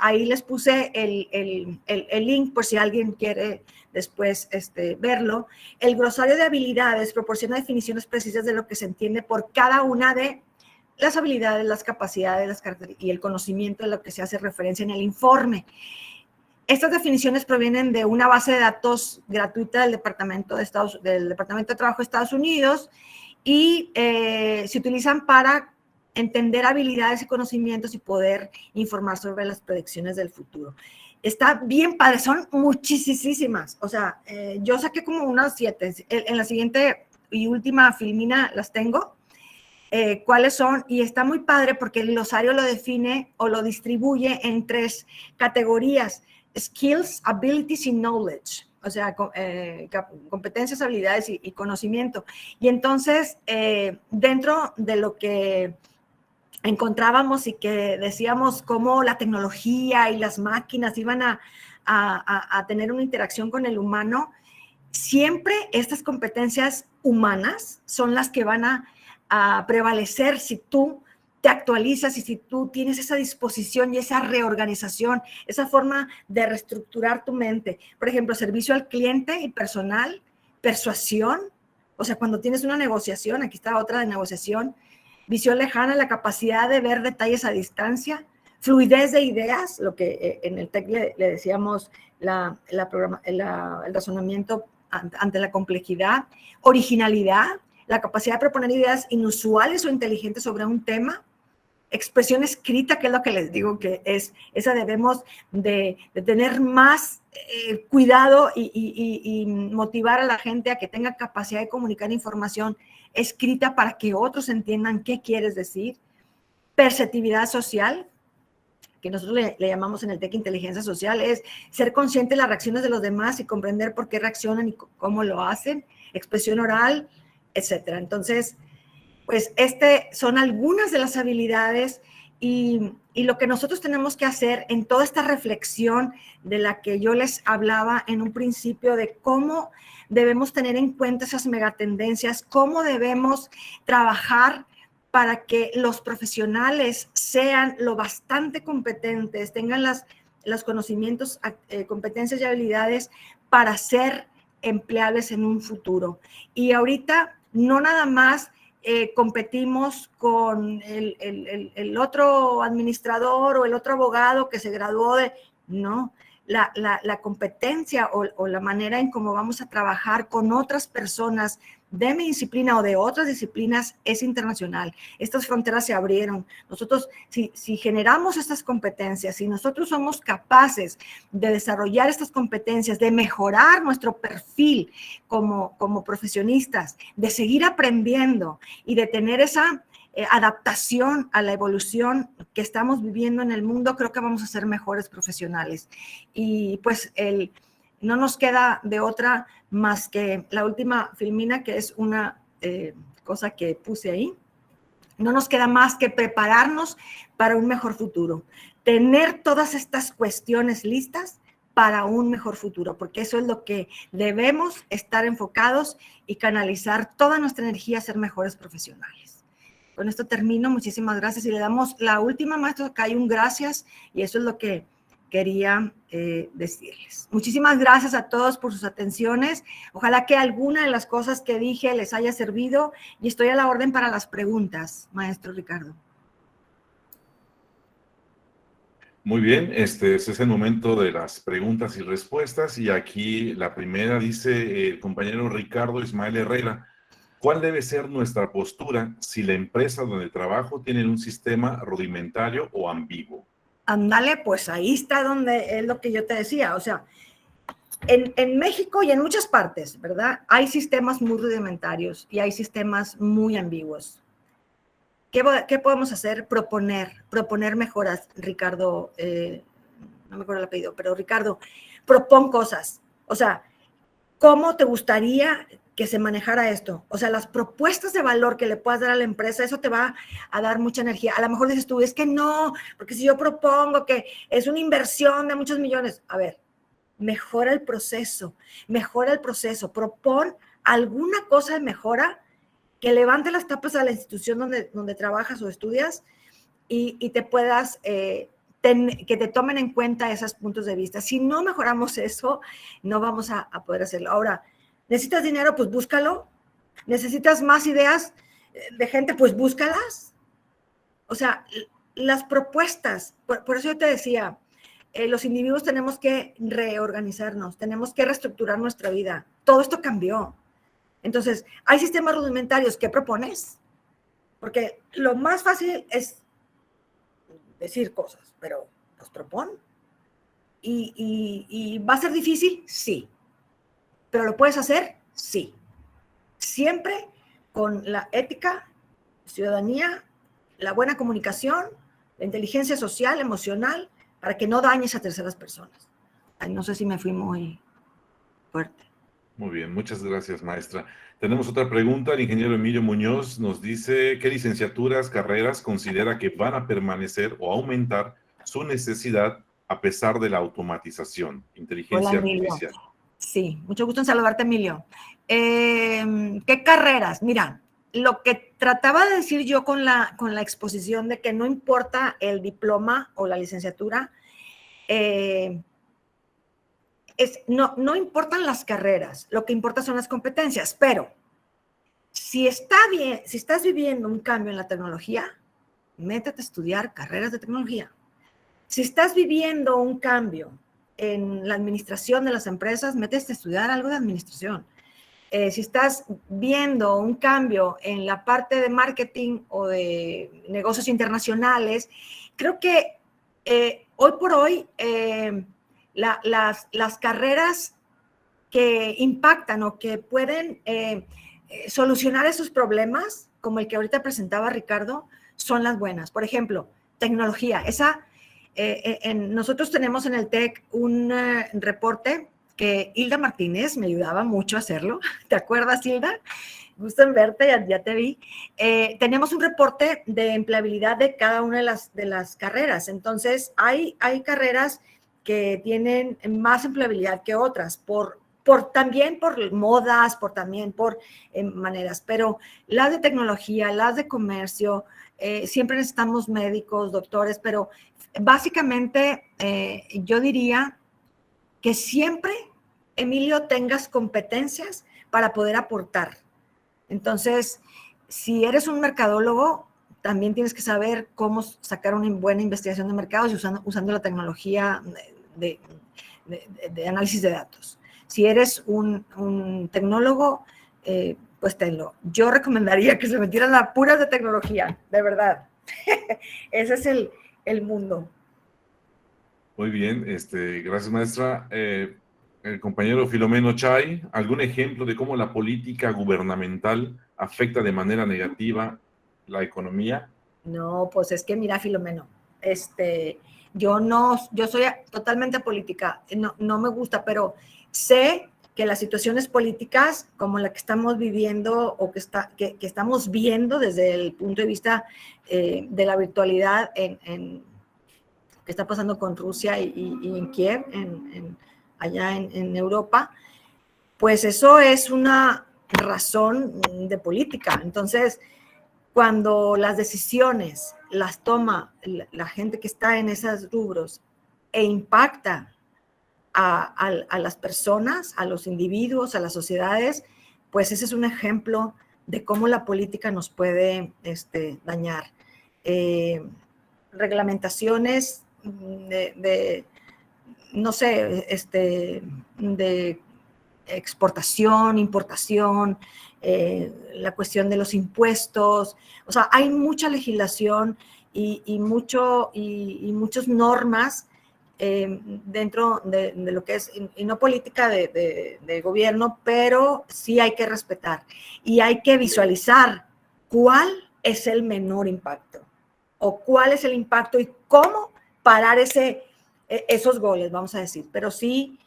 Ahí les puse el link por si alguien quiere después verlo. El glosario de habilidades proporciona definiciones precisas de lo que se entiende por cada una de las habilidades, las capacidades, las características y el conocimiento de lo que se hace referencia en el informe. Estas definiciones provienen de una base de datos gratuita del Departamento de Trabajo de Estados Unidos y se utilizan para entender habilidades y conocimientos y poder informar sobre las predicciones del futuro. Está bien padre, son muchísimas. O sea, yo saqué como unas 7. En la siguiente y última filmina las tengo. cuáles son, y está muy padre porque el glosario lo define o lo distribuye en 3 categorías: skills, abilities y knowledge, o sea, competencias, habilidades y conocimiento. Y entonces, dentro de lo que encontrábamos y que decíamos cómo la tecnología y las máquinas iban a tener una interacción con el humano, siempre estas competencias humanas son las que van a prevalecer si tú te actualizas y si tú tienes esa disposición y esa reorganización, esa forma de reestructurar tu mente. Por ejemplo, servicio al cliente y personal, persuasión, o sea, cuando tienes una negociación, aquí está otra de negociación, visión lejana, la capacidad de ver detalles a distancia, fluidez de ideas, lo que en el TEC le decíamos el razonamiento ante la complejidad, originalidad, la capacidad de proponer ideas inusuales o inteligentes sobre un tema, expresión escrita, que es lo que les digo que es, esa debemos de tener más cuidado y motivar a la gente a que tenga capacidad de comunicar información escrita para que otros entiendan qué quieres decir. Perceptividad social, que nosotros le llamamos en el TEC inteligencia social, es ser consciente de las reacciones de los demás y comprender por qué reaccionan y cómo lo hacen. Expresión oral, etcétera. Entonces, pues son algunas de las habilidades y lo que nosotros tenemos que hacer en toda esta reflexión de la que yo les hablaba en un principio, de cómo debemos tener en cuenta esas megatendencias, cómo debemos trabajar para que los profesionales sean lo bastante competentes, tengan los conocimientos, competencias y habilidades para ser empleables en un futuro. Y ahorita no nada más competimos con el otro administrador o el otro abogado que se graduó de... No, la competencia o la manera en cómo vamos a trabajar con otras personas de mi disciplina o de otras disciplinas es internacional. Estas fronteras se abrieron. Nosotros, si generamos estas competencias, si nosotros somos capaces de desarrollar estas competencias, de mejorar nuestro perfil como profesionistas, de seguir aprendiendo y de tener esa adaptación a la evolución que estamos viviendo en el mundo, creo que vamos a ser mejores profesionales. Y pues no nos queda de otra más que la última filmina, que es una cosa que puse ahí. No nos queda más que prepararnos para un mejor futuro. Tener todas estas cuestiones listas para un mejor futuro, porque eso es lo que debemos estar enfocados y canalizar toda nuestra energía a ser mejores profesionales. Con esto termino. Muchísimas gracias. Y le damos la última, maestro, acá hay un gracias, y eso es lo que quería decirles. Muchísimas gracias a todos por sus atenciones. Ojalá que alguna de las cosas que dije les haya servido, y estoy a la orden para las preguntas, maestro Ricardo. Muy bien, este es el momento de las preguntas y respuestas, y aquí la primera dice el compañero Ricardo Ismael Herrera: ¿cuál debe ser nuestra postura si la empresa donde trabajo tiene un sistema rudimentario o ambiguo? Ándale, pues ahí está donde es lo que yo te decía. O sea, en México y en muchas partes, ¿verdad? Hay sistemas muy rudimentarios y hay sistemas muy ambiguos. ¿Qué podemos hacer? Proponer mejoras, Ricardo. No me acuerdo el apellido, pero Ricardo, propon cosas. O sea, ¿cómo te gustaría que se manejara esto? O sea, las propuestas de valor que le puedas dar a la empresa, eso te va a dar mucha energía. A lo mejor dices tú, es que no, porque si yo propongo que es una inversión de muchos millones, a ver, mejora el proceso, propon alguna cosa de mejora que levante las tapas a la institución donde trabajas o estudias y te puedas... que te tomen en cuenta esos puntos de vista. Si no mejoramos eso, no vamos a poder hacerlo. Ahora, ¿necesitas dinero? Pues búscalo. ¿Necesitas más ideas de gente? Pues búscalas. O sea, las propuestas, por eso yo te decía, los individuos tenemos que reorganizarnos, tenemos que reestructurar nuestra vida. Todo esto cambió. Entonces, hay sistemas rudimentarios. ¿Qué propones? Porque lo más fácil es decir cosas, pero pues propon. ¿Y va a ser difícil? Sí. ¿Pero lo puedes hacer? Sí. Siempre con la ética, ciudadanía, la buena comunicación, la inteligencia social, emocional, para que no dañes a terceras personas. Ay, no sé si me fui muy fuerte. Muy bien, muchas gracias, maestra. Tenemos otra pregunta. El ingeniero Emilio Muñoz nos dice, ¿qué licenciaturas, carreras considera que van a permanecer o aumentar su necesidad a pesar de la automatización, Hola, inteligencia Emilio. artificial? Sí, mucho gusto en saludarte, Emilio. ¿Qué carreras? Mira, lo que trataba de decir yo con la exposición de que no importa el diploma o la licenciatura, no importan las carreras, lo que importa son las competencias, pero si estás viviendo un cambio en la tecnología, métete a estudiar carreras de tecnología. Si estás viviendo un cambio en la administración de las empresas, métete a estudiar algo de administración. Si estás viendo un cambio en la parte de marketing o de negocios internacionales, creo que hoy por hoy las carreras que impactan o que pueden solucionar esos problemas, como el que ahorita presentaba Ricardo, son las buenas. Por ejemplo, tecnología. Nosotros tenemos en el TEC un reporte que Hilda Martínez me ayudaba mucho a hacerlo. ¿Te acuerdas, Hilda? Gusto en verte, ya te vi. Tenemos un reporte de empleabilidad de cada una de las carreras. Entonces, hay carreras que tienen más empleabilidad que otras, también por modas, también por maneras, pero las de tecnología, las de comercio, siempre necesitamos médicos, doctores, pero básicamente yo diría que siempre, Emilio, tengas competencias para poder aportar. Entonces, si eres un mercadólogo, también tienes que saber cómo sacar una buena investigación de mercados y usando la tecnología de análisis de datos. Si eres un tecnólogo, pues tenlo. Yo recomendaría que se metieran a puras de tecnología, de verdad. Ese es el mundo. Muy bien, gracias, maestra. El compañero Filomeno Chay, ¿algún ejemplo de cómo la política gubernamental afecta de manera negativa la economía? No, pues es que mira, Filomeno, yo soy totalmente política, no me gusta, pero sé que las situaciones políticas como la que estamos viviendo o que estamos viendo desde el punto de vista de la virtualidad que está pasando con Rusia y en Kiev, allá en Europa, pues eso es una razón de política. Entonces, cuando las decisiones las toma la gente que está en esos rubros e impacta a las personas, a los individuos, a las sociedades, pues ese es un ejemplo de cómo la política nos puede dañar. Reglamentaciones no sé, de exportación, importación, la cuestión de los impuestos, o sea, hay mucha legislación y muchas normas dentro de lo que es, y no política de gobierno, pero sí hay que respetar y hay que visualizar cuál es el menor impacto o cuál es el impacto y cómo parar esos goles, vamos a decir, pero sí,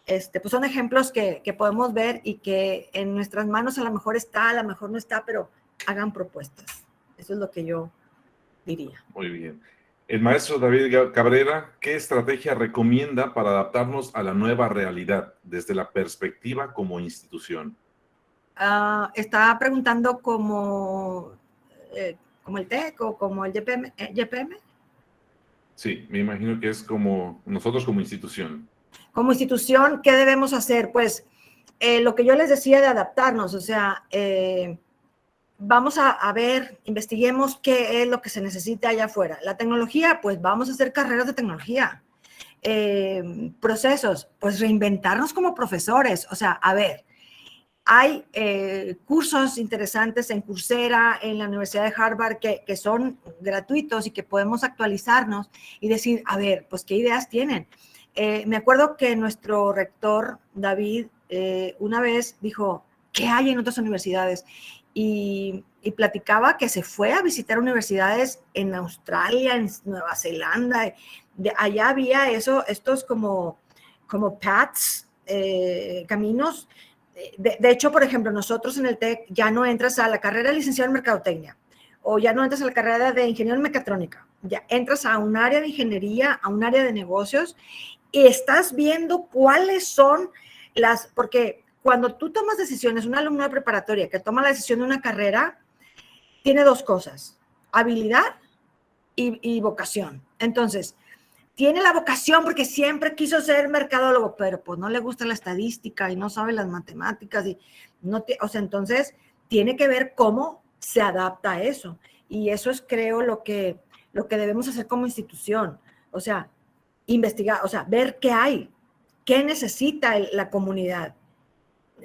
pues son ejemplos que podemos ver y que en nuestras manos a lo mejor está, a lo mejor no está, pero hagan propuestas. Eso es lo que yo diría. Muy bien. El maestro David Cabrera, ¿qué estrategia recomienda para adaptarnos a la nueva realidad desde la perspectiva como institución? Estaba preguntando como el TEC o como el YPM. Sí, me imagino que es como nosotros como institución. Como institución, ¿qué debemos hacer? Pues lo que yo les decía de adaptarnos, o sea, vamos a ver, investiguemos qué es lo que se necesita allá afuera. La tecnología, pues vamos a hacer carreras de tecnología. Procesos, pues reinventarnos como profesores, o sea, a ver, hay cursos interesantes en Coursera, en la Universidad de Harvard, que son gratuitos y que podemos actualizarnos y decir, a ver, pues qué ideas tienen. Me acuerdo que nuestro rector, David, una vez dijo, ¿qué hay en otras universidades? Y y platicaba que se fue a visitar universidades en Australia, en Nueva Zelanda. Allá había estos como paths, caminos. De hecho, por ejemplo, nosotros en el TEC ya no entras a la carrera de licenciado en mercadotecnia o ya no entras a la carrera de ingeniero en mecatrónica, ya entras a un área de ingeniería, a un área de negocios y estás viendo cuáles son porque cuando tú tomas decisiones, un alumno de preparatoria que toma la decisión de una carrera, tiene dos cosas, habilidad y vocación. Entonces, tiene la vocación porque siempre quiso ser mercadólogo, pero pues no le gusta la estadística y no sabe las matemáticas. Entonces, tiene que ver cómo se adapta a eso. Y eso es, creo, lo que debemos hacer como institución. O sea, investigar, ver qué hay, qué necesita la comunidad.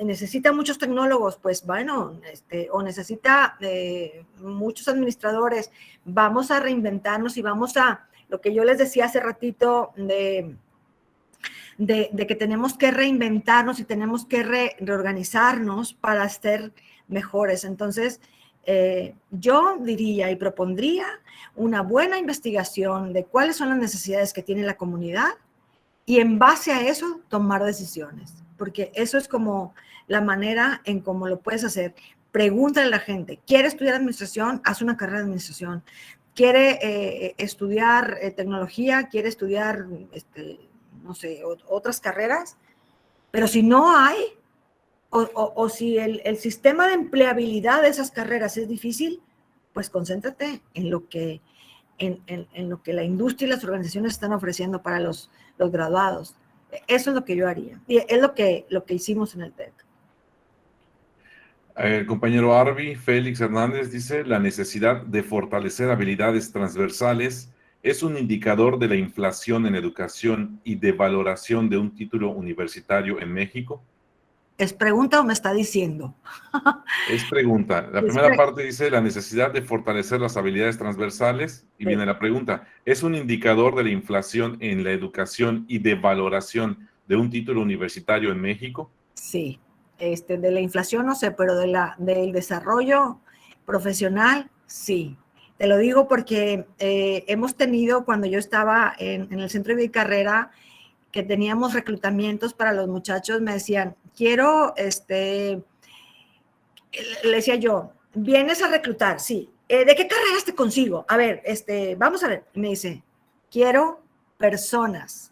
Necesita muchos tecnólogos, pues bueno, o necesita muchos administradores. Vamos a reinventarnos y vamos a, lo que yo les decía hace ratito de que tenemos que reinventarnos y tenemos que reorganizarnos para ser mejores. Entonces, yo diría y propondría una buena investigación de cuáles son las necesidades que tiene la comunidad y en base a eso tomar decisiones, porque eso es como la manera en cómo lo puedes hacer. Pregúntale a la gente, ¿quiere estudiar administración? Haz una carrera de administración. ¿Quiere estudiar tecnología? ¿Quiere estudiar, no sé, otras carreras? Pero si no hay, o si el sistema de empleabilidad de esas carreras es difícil, pues concéntrate en lo que la industria y las organizaciones están ofreciendo para los graduados. Eso es lo que yo haría. Y es lo que hicimos en el TEC. El compañero Arby, Félix Hernández, dice, la necesidad de fortalecer habilidades transversales es un indicador de la inflación en educación y de valoración de un título universitario en México. ¿Es pregunta o me está diciendo? Es pregunta. La primera parte dice la necesidad de fortalecer las habilidades transversales y viene la pregunta. ¿Es un indicador de la inflación en la educación y de valoración de un título universitario en México? Sí. De la inflación no sé, pero del desarrollo profesional, sí. Te lo digo porque hemos tenido, cuando yo estaba en el centro de mi carrera, que teníamos reclutamientos para los muchachos, me decían, quiero, le decía yo, ¿vienes a reclutar? Sí. ¿De qué carreras te consigo? A ver, vamos a ver. Y me dice, quiero personas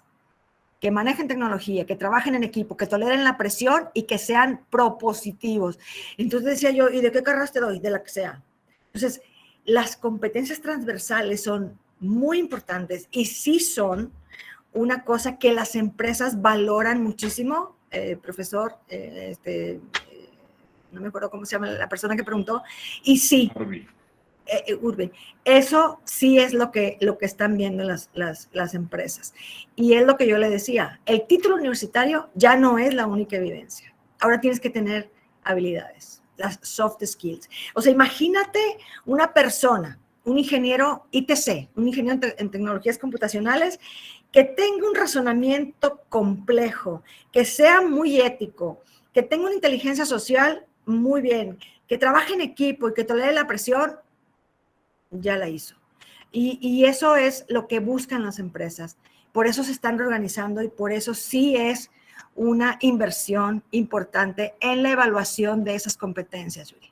que manejen tecnología, que trabajen en equipo, que toleren la presión y que sean propositivos. Entonces decía yo, ¿y de qué carreras te doy? De la que sea. Entonces, las competencias transversales son muy importantes y sí son una cosa que las empresas valoran muchísimo, profesor, no me acuerdo cómo se llama la persona que preguntó, y sí, Urbe, eso sí es lo que están viendo las empresas. Y es lo que yo le decía, el título universitario ya no es la única evidencia. Ahora tienes que tener habilidades, las soft skills. O sea, imagínate una persona, un ingeniero ITC, un ingeniero en tecnologías computacionales, que tenga un razonamiento complejo, que sea muy ético, que tenga una inteligencia social muy bien, que trabaje en equipo y que tolere la presión, ya la hizo. Y eso es lo que buscan las empresas. Por eso se están reorganizando y por eso sí es una inversión importante en la evaluación de esas competencias, Yuri.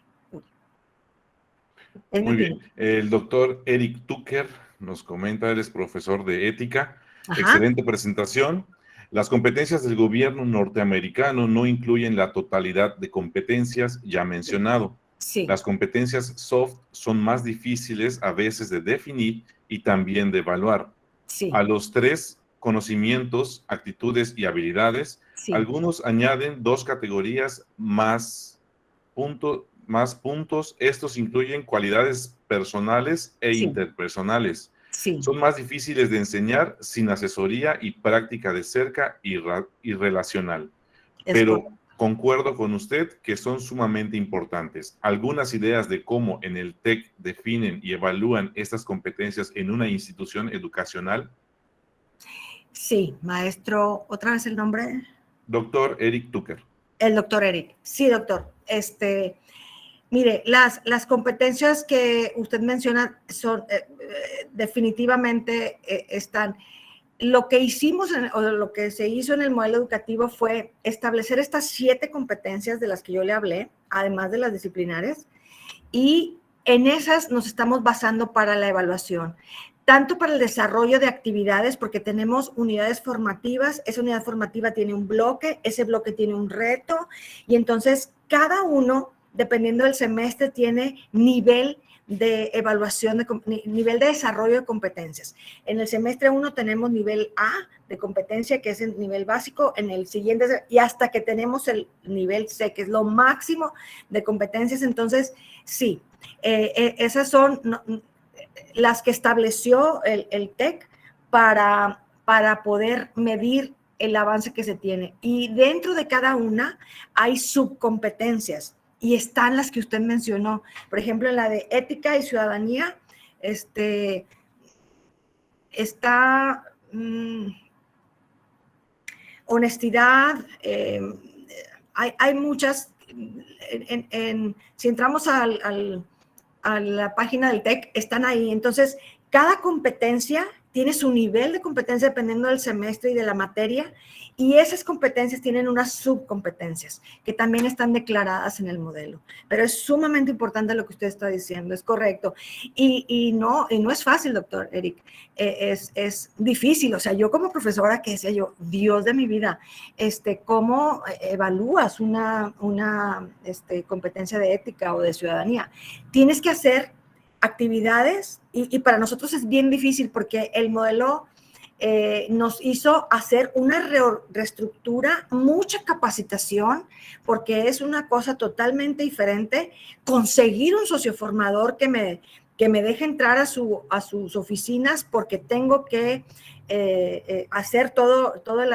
Muy bien. El doctor Eric Tucker nos comenta, él es profesor de ética. Ajá. Excelente presentación. Las competencias del gobierno norteamericano no incluyen la totalidad de competencias ya mencionado. Sí. Las competencias soft son más difíciles a veces de definir y también de evaluar. Sí. A los tres conocimientos, actitudes y habilidades, sí, algunos añaden dos categorías más puntos. Estos incluyen cualidades personales e sí, interpersonales. Sí. Son más difíciles de enseñar sin asesoría y práctica de cerca y relacional. Pero concuerdo con usted que son sumamente importantes. Algunas ideas de cómo en el TEC definen y evalúan estas competencias en una institución educacional. Sí, maestro, ¿otra vez el nombre? Doctor Eric Tucker. El doctor Eric. Sí, doctor. Mire, las competencias que usted menciona son definitivamente están. Lo que hicimos o lo que se hizo en el modelo educativo fue establecer estas 7 competencias de las que yo le hablé, además de las disciplinares, y en esas nos estamos basando para la evaluación, tanto para el desarrollo de actividades, porque tenemos unidades formativas, esa unidad formativa tiene un bloque, ese bloque tiene un reto, y entonces cada uno, dependiendo del semestre, tiene nivel de evaluación, nivel de desarrollo de competencias. En el semestre 1 tenemos nivel A de competencia, que es el nivel básico, en el siguiente, y hasta que tenemos el nivel C, que es lo máximo de competencias. Entonces, sí, esas son las que estableció el TEC para poder medir el avance que se tiene. Y dentro de cada una hay subcompetencias y están las que usted mencionó. Por ejemplo, en la de ética y ciudadanía, está honestidad, hay muchas. Si entramos a la página del TEC, están ahí. Entonces, cada competencia tiene su nivel de competencia dependiendo del semestre y de la materia, y esas competencias tienen unas subcompetencias que también están declaradas en el modelo. Pero es sumamente importante lo que usted está diciendo, es correcto. Y no es fácil, doctor Eric, es difícil. O sea, yo como profesora, que decía yo, Dios de mi vida, ¿cómo evalúas una competencia de ética o de ciudadanía? Tienes que hacer actividades y para nosotros es bien difícil porque el modelo nos hizo hacer una reestructura, mucha capacitación, porque es una cosa totalmente diferente conseguir un socioformador que me deje entrar a sus oficinas, porque tengo que hacer todas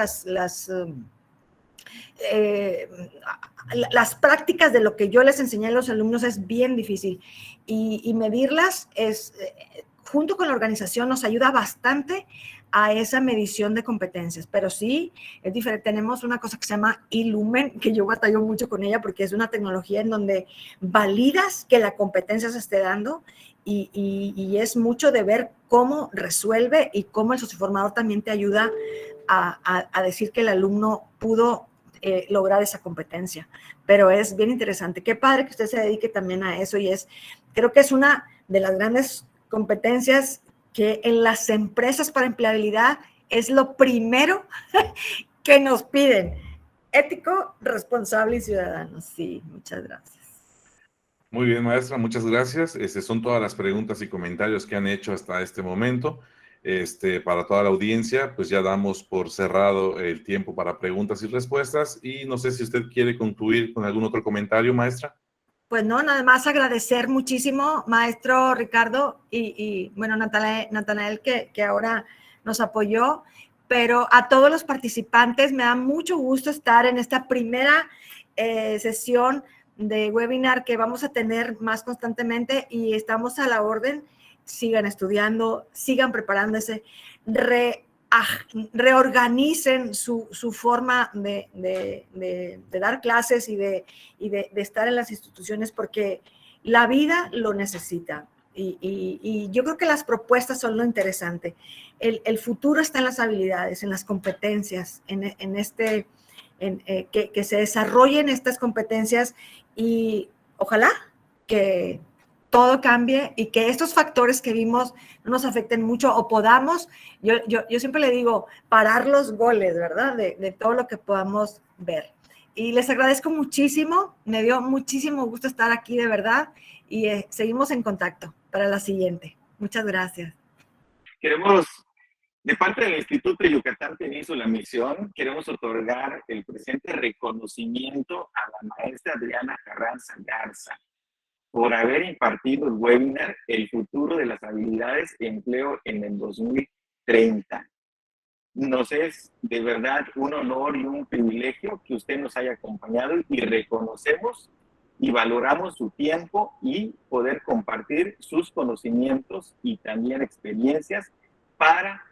las prácticas de lo que yo les enseñé a los alumnos. Es bien difícil y medirlas junto con la organización nos ayuda bastante a esa medición de competencias, pero sí es diferente. Tenemos una cosa que se llama Illumen, que yo batallo mucho con ella porque es una tecnología en donde validas que la competencia se esté dando y es mucho de ver cómo resuelve y cómo el socioformador también te ayuda a decir que el alumno pudo lograr esa competencia. Pero es bien interesante. Qué padre que usted se dedique también a eso, y creo que es una de las grandes competencias que en las empresas para empleabilidad es lo primero que nos piden. Ético, responsable y ciudadano. Sí, muchas gracias. Muy bien, maestra, muchas gracias. Son todas las preguntas y comentarios que han hecho hasta este momento. Para toda la audiencia, pues ya damos por cerrado el tiempo para preguntas y respuestas, y no sé si usted quiere concluir con algún otro comentario, maestra. Pues no, nada más agradecer muchísimo, maestro Ricardo, y bueno, Natanael, que ahora nos apoyó, pero a todos los participantes me da mucho gusto estar en esta primera sesión de webinar que vamos a tener más constantemente, y estamos a la orden. Sigan estudiando, sigan preparándose, reorganicen su forma de dar clases y de estar en las instituciones, porque la vida lo necesita. Y yo creo que las propuestas son lo interesante. El futuro está en las habilidades, en las competencias, que se desarrollen estas competencias, y ojalá que todo cambie y que estos factores que vimos no nos afecten mucho, o podamos, yo siempre le digo, parar los goles, ¿verdad? De todo lo que podamos ver. Y les agradezco muchísimo, me dio muchísimo gusto estar aquí, de verdad, y seguimos en contacto para la siguiente. Muchas gracias. Queremos, de parte del Instituto de Yucatán Península Misión, queremos otorgar el presente reconocimiento a la maestra Adriana Carranza Garza por haber impartido el webinar El futuro de las habilidades de empleo en el 2030. Nos es de verdad un honor y un privilegio que usted nos haya acompañado, y reconocemos y valoramos su tiempo y poder compartir sus conocimientos y también experiencias para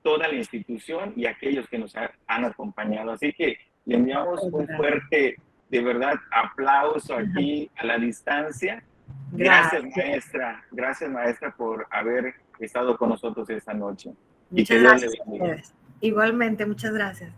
toda la institución y aquellos que nos han acompañado. Así que le enviamos un fuerte De verdad, aplauso aquí a la distancia. Gracias, maestra, por haber estado con nosotros esta noche. Muchas gracias a ustedes. Igualmente, muchas gracias.